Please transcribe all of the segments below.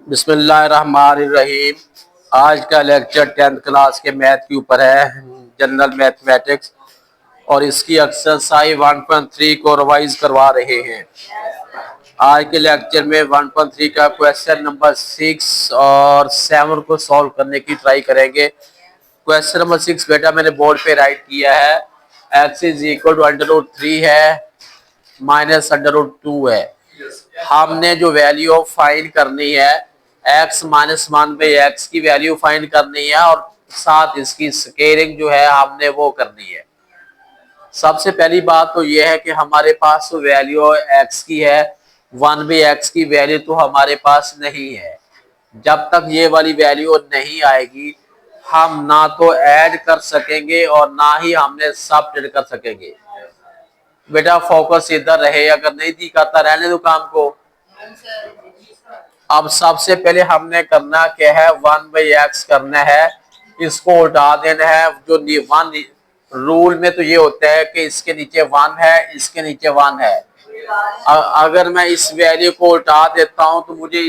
बिस्मिल्लाहिर्रहमानिर्रहीम। आज का लेक्चर 10th क्लास के मैथ के ऊपर है, जनरल मैथमेटिक्स, और इसकी एक्सरसाइज 1.3 को रिवाइज करवा रहे हैं। आज के लेक्चर में 1.3 का क्वेश्चन नंबर 6 और 7 को सॉल्व करने की ट्राई करेंगे। क्वेश्चन नंबर 6 बेटा मैंने बोर्ड पे राइट किया है। x इज इक्वल टू √3 है माइनस √2 है। हमने जो वैल्यू फाइंड करनी है x माइनस 1/x की वैल्यू फाइंड करनी है और साथ इसकी स्केलिंग जो है हमने वो करनी है। सबसे पहली बात तो ये है कि हमारे पास तो वैल्यू x की है, 1/x की वैल्यू तो हमारे पास नहीं है। जब तक ये वाली वैल्यू नहीं आएगी हम ना तो ऐड कर सकेंगे और ना ही हमने सब्ट्रैक्ट कर सकेंगे। बेटा फोकस इधर रहे, अगर नहीं दिखाता रहने दो काम को। अब सबसे पहले हमने करना क्या है, 1/x करना है, इसको उल्टा देना है। जो 1 रूल में तो ये होता है कि इसके नीचे 1 है, इसके नीचे 1 है। अगर मैं इस वैल्यू को उल्टा देता हूं तो मुझे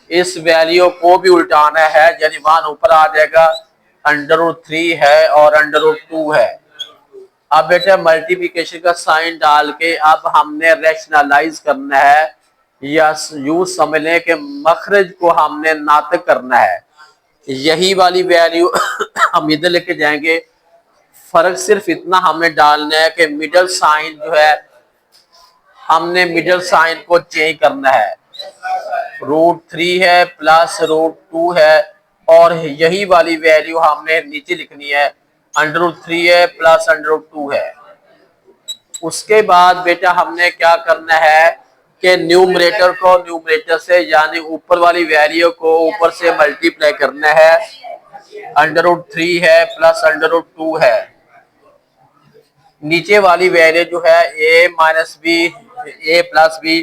इस वैल्यू को भी उल्टाना है, यानी 1 ऊपर आ जाएगा, √3 है और √2 है। अब बेटा मल्टीप्लिकेशन का साइन डाल के अब हमने रैशनलाइज करना है या यूं समझ लें कि मखरज को हमने नातक करना है। यही वाली वैल्यू हम इधर लेके जाएंगे। फर्क सिर्फ इतना हमने डालना है कि मिडल साइन जो है हमने मिडल साइन को चेंज करना है। √3 है प्लस √2 है और यही वाली वैल्यू हमने नीचे लिखनी है, √3 है प्लस √2 है। उसके बाद बेटा हमने क्या करना है कि न्यूमरेटर को न्यूमरेटर से यानी ऊपर वाली वैल्यू को ऊपर से मल्टीप्लाई करना है। √3 है प्लस √2 है। नीचे वाली वैल्यू जो है a minus B a plus B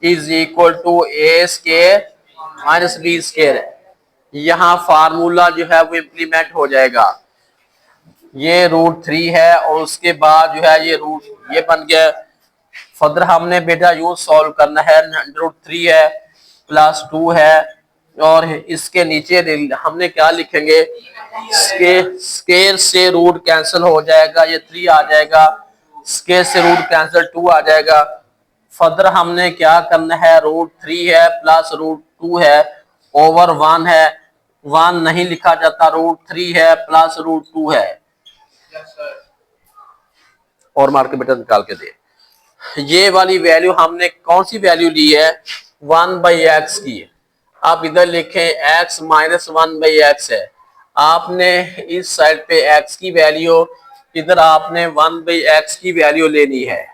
is equal to A square minus B square. यहाँ फार्मूला जो है वो इम्प्लीमेंट हो जाएगा। ये √3 है और उसके बाद जो है ये बन गया। फर्दर हमने बेटा यूज सॉल्व करना है, √3 है प्लस 2 है और इसके नीचे हमने क्या लिखेंगे, स्केयर से रूट कैंसिल हो जाएगा, ये 3 आ जाएगा, स्केयर से रूट कैंसिल 2 आ जाएगा। फर्दर हमने क्या करना है, √3 है प्लस √2 है ओवर 1 है, 1 नहीं लिखा जाता, √3 है प्लस √2 है। और मार के बेटा निकाल के दे। ये वाली वैल्यू हमने कौन सी वैल्यू ली है, 1/x की। आप इधर लिखें x माइनस 1/x है। आपने इस साइड पे x की वैल्यू, इधर आपने 1/x की वैल्यू लेनी है।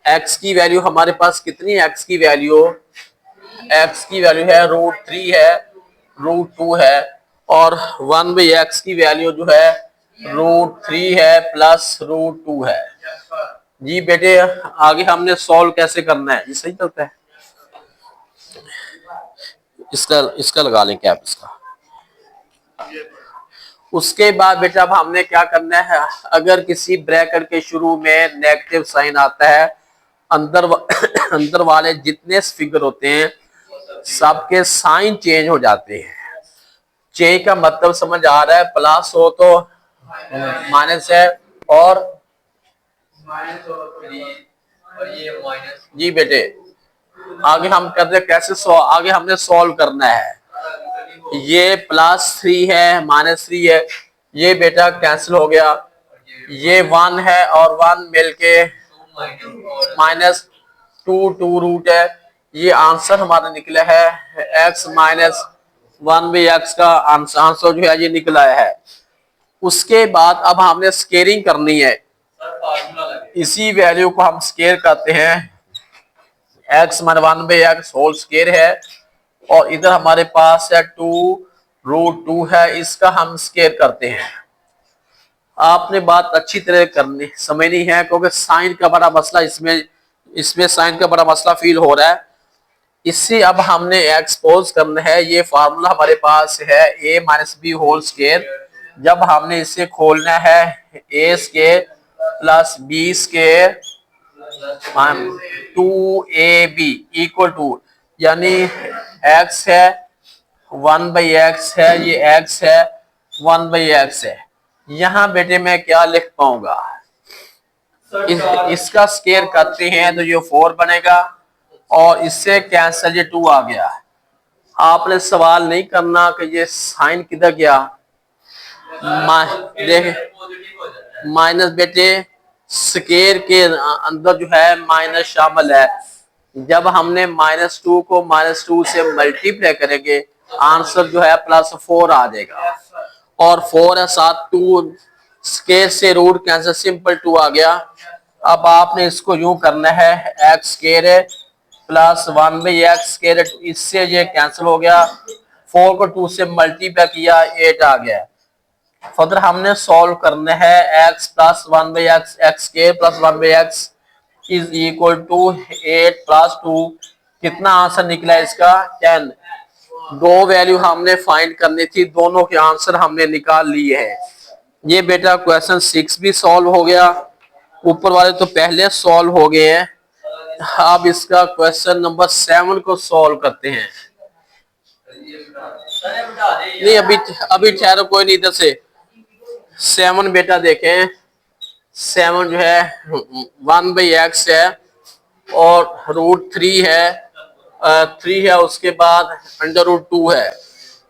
x की वैल्यू हमारे पास कितनी है, x की वैल्यू है √3 है, √2 है और 1/x की वैल्यू जो है √3 है प्लस √2 है। जी बेटे आगे हमने सॉल्व कैसे करना है, ये सही चलता है। इसका लगा लें कैप इसका। उसके बाद बेटा अब हमने क्या करना है, अगर किसी ब्रैकेट के शुरू में नेगेटिव साइन आता है, अंदर वाले जितने फिगर होते हैं सबके साइन चेंज हो जाते हैं। चेंज का मतलब समझ आ रहा है, प्लस हो तो माइनस है और ये माइनस। जी बेटे आगे हम करते हैं कैसे आगे हमने सॉल्व करना है। ये +3 है -3 है, ये बेटा कैंसिल हो गया, ये 1 है और 1 मिलके -2 रूट है। ये आंसर हमारा निकला है x माइनस 1/x का आंसर जो है ये निकला है। उसके बाद अब हमने स्केलिंग करनी है। इसी वैल्यू को हम स्केयर करते हैं, x minus 1/x whole square है और इधर हमारे पास है 2√2 है, इसका हम स्केयर करते हैं। आपने बात अच्छी तरह करनी समझनी है क्योंकि साइन का बड़ा मसला इसमें साइन का बड़ा मसला फील हो रहा है। इससे अब हमने एक्सपोज करना है। ये फार्मूला हमारे पास है a minus B whole square. जब हमने इसे खोलना है a square plus B square 2ab equal to, यानी x है, 1/x है, ये x है, 1/x है। यहाँ बेटे मैं क्या लिख पाऊंगा, इसका स्केयर करते हैं तो ये 4 बनेगा और इससे कैंसल ये 2 आ गया। आपने सवाल नहीं करना कि ये साइन किधर गया, देख माइनस बेटे स्केयर के अंदर जो है माइनस शामिल है। जब हमने -2 को -2 से मल्टीप्लाई करेंगे आंसर जो है +4 आ जाएगा और 4 है साथ 2 स्केयर से रूट कैंसिल सिंपल 2 आ गया। अब आपने इसको यूं करना है x स्केयर है प्लस 1/x स्केयर, इससे ये कैंसिल हो गया, 4 को 2 से मल्टीप्लाई किया 8 आ गया। फर्दर हमने सॉल्व करना है x plus 1/x x square plus 1/x is equal to 8 plus 2। कितना आंसर निकला इसका 10। दो वैल्यू हमने फाइंड करनी थी, दोनों के आंसर हमने निकाल लिए हैं। ये बेटा क्वेश्चन 6 भी सॉल्व हो गया, ऊपर वाले तो पहले सॉल्व हो गए हैं। अब इसका क्वेश्चन नंबर 7 को सॉल्व करते हैं। नहीं अभी ठहरो, कोई नहीं, इधर से 7 बेटा देखें, 7 जो है 1/x है और √3 है, 3 है, उसके बाद √2 है।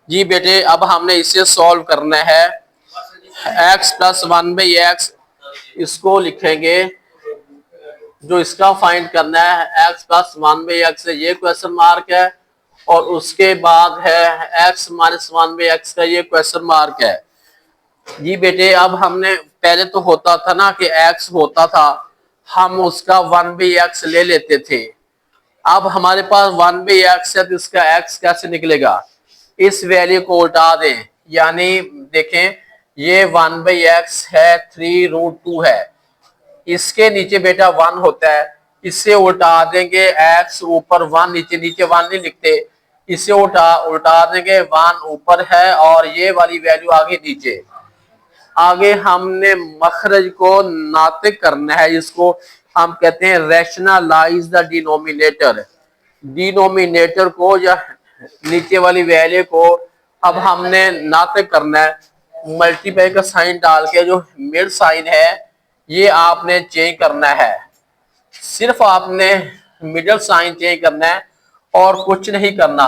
जी बेटे अब हमने इसे सॉल्व करना है, x प्लस 1/x इसको लिखेंगे, जो इसका फाइंड करना है x प्लस 1/x है, ये क्वेश्चन मार्क है, और उसके बाद है x माइनस 1/x का ये क्वेश्चन मार्क है। जी बेटे अब हमने पहले तो होता था ना कि x होता था, हम उसका 1/x ले लेते थे। अब हमारे पास 1/x है तो इसका x कैसे निकलेगा, इस वैल्यू को उल्टा दें, यानी देखें ये 1/x है, 3√2 है, इसके नीचे बेटा 1 होता है, इससे उल्टा देंगे x ऊपर 1 नीचे, नीचे 1 नहीं लिखते, इसे उल्टा देंगे 1 ऊपर है और ये वाली वैल्यू आगे नीचे। आगे हमने मखरज को नातिक करना है, इसको हम कहते हैं रैशनलाइज द डिनोमिनेटर। डिनोमिनेटर को या नीचे वाली वैल्यू को अब हमने नातिक करना है, मल्टीप्लाई का साइन डाल के जो मिड साइन है ये आपने चेंज करना है, सिर्फ आपने मिडिल साइन चेंज करना है और कुछ नहीं करना।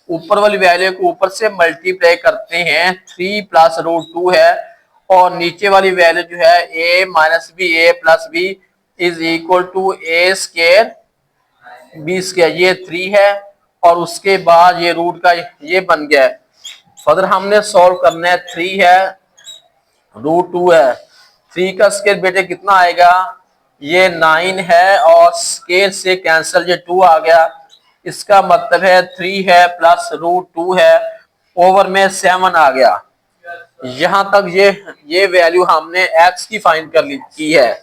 ऊपर वाली वैल्यू को ऊपर से मल्टीप्लाई करते हैं, 3 प्लस √2 है, और नीचे वाली वैल्यू जो है a minus B A plus B is equal to a square b square, ये 3 है और उसके बाद ये रूट का ये बन गया है। फर्दर हमने सॉल्व करना है, 3 है √2 है, 3 का स्केयर बेटे कितना आएगा, ये 9 है और स्केयर से कैंसिल ये 2 आ गया, इसका मतलब है 3 है प्लस √2 है, ओवर में 7 आ गया। यहां तक ये वैल्यू हमने x की फाइंड कर ली की है,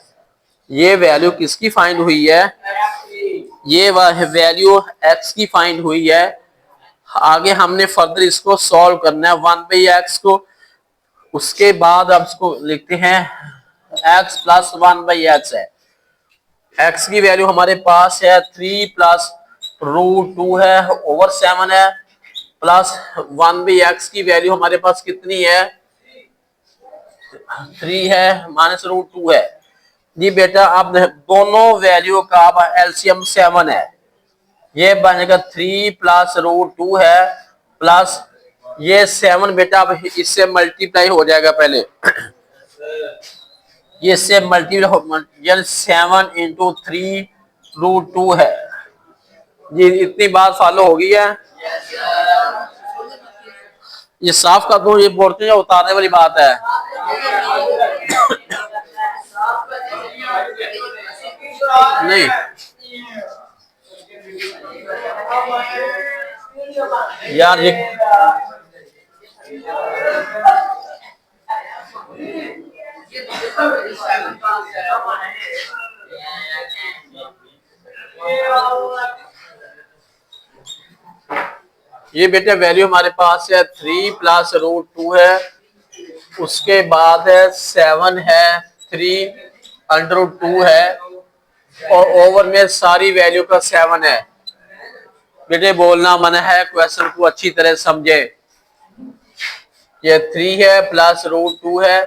ये वैल्यू किसकी फाइंड हुई है, ये वैल्यू x की फाइंड हुई है। आगे हमने फर्दर इसको सॉल्व करना है 1/x को, उसके बाद अब इसको लिखते हैं x प्लस 1/x है, x की वैल्यू हमारे पास है 3 प्लस √2 है ओवर 7 है, प्लस 1/x की वैल्यू हमारे पास कितनी है 3 है माइनस √2 है। जी बेटा अब दोनों वैल्यू का अब एलसीएम 7 है, ये बनेगा 3 प्लस √2 है प्लस ये 7 बेटा अब इससे मल्टीप्लाई हो जाएगा, पहले ये इससे मल्टीप्लाई यानी 7 इंटू 3√2 है। जी इतनी बात फॉलो होगी है, ये साफ कर दूं, ये बोलते हैं उतारने वाली बात है। नहीं यार ये बेटे वैल्यू हमारे पास है 3 प्लस √2 है, उसके बाद है 7 है, 3 √2 है और ओवर में सारी वैल्यू का 7 है। बेटे बोलना मना है, क्वेश्चन को अच्छी तरह समझे। ये 3 है प्लस √2 है,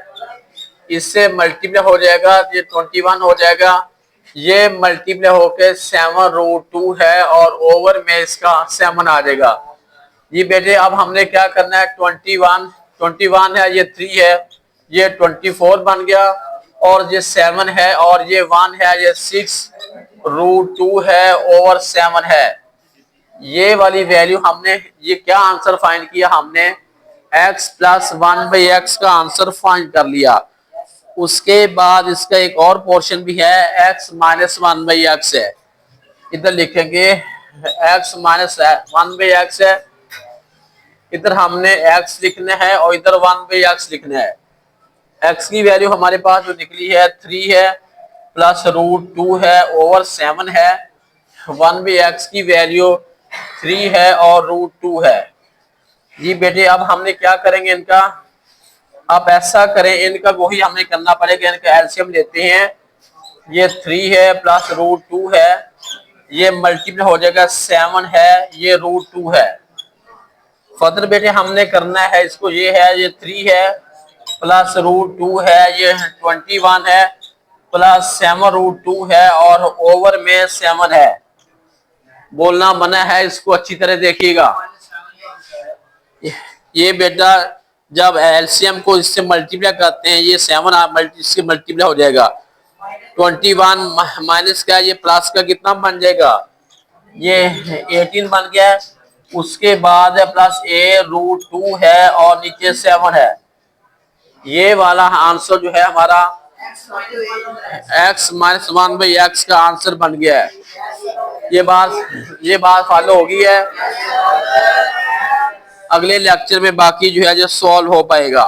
इससे मल्टीप्लाई हो जाएगा, ये 21 हो जाएगा। ये मल्टीप्लाई होके 7√2 है और ओवर में इसका 7 आ जाएगा। ये बेटे अब हमने क्या करना है, 21 है, ये 3 है, ये 24 बन गया और ये 7 है और ये 1 है, ये 6√2 है ओवर 7 है। ये वाली वैल्यू हमने, ये क्या आंसर फाइंड किया हमने, x प्लस 1/x का आंसर फाइंड कर लिया। उसके बाद इसका एक और पोर्शन भी है, x माइनस 1/x है। इधर लिखेंगे x माइनस 1/x है, इधर हमने x लिखना है और इधर 1/x लिखना है। x की वैल्यू हमारे पास जो निकली है 3 है प्लस √2 है ओवर 7 है। 1/x की वैल्यू 3 है और √2 है। जी बेटे अब हमने क्या करेंगे इनका, आप ऐसा करें, इनका वही हमें करना पड़ेगा, इनका एलसीएम लेते हैं। ये 3 है प्लस √2 है, ये मल्टीप्लाई हो जाएगा 7 है, ये √2 है। फर्दर बेटे हमने करना है इसको, ये है, ये 3 है प्लस √2 है, ये 21 है प्लस 7√2 है और ओवर में 7 है। बोलना मना है, इसको अच्छी तरह देखिएगा। ये बेटा जब एलसीएम को इससे मल्टीप्लाई करते हैं, ये 7 इससे मल्टीप्लाई हो जाएगा। 21 माइनस का ये प्लस का कितना बन जाएगा, ये 18 बन गया। उसके बाद प्लस a√2 है और नीचे 7 है। ये वाला आंसर जो है हमारा x माइनस 1/x का आंसर बन गया है। ये बात फॉलो होगी है। अगले लेक्चर में बाकी जो है जो सॉल्व हो पाएगा।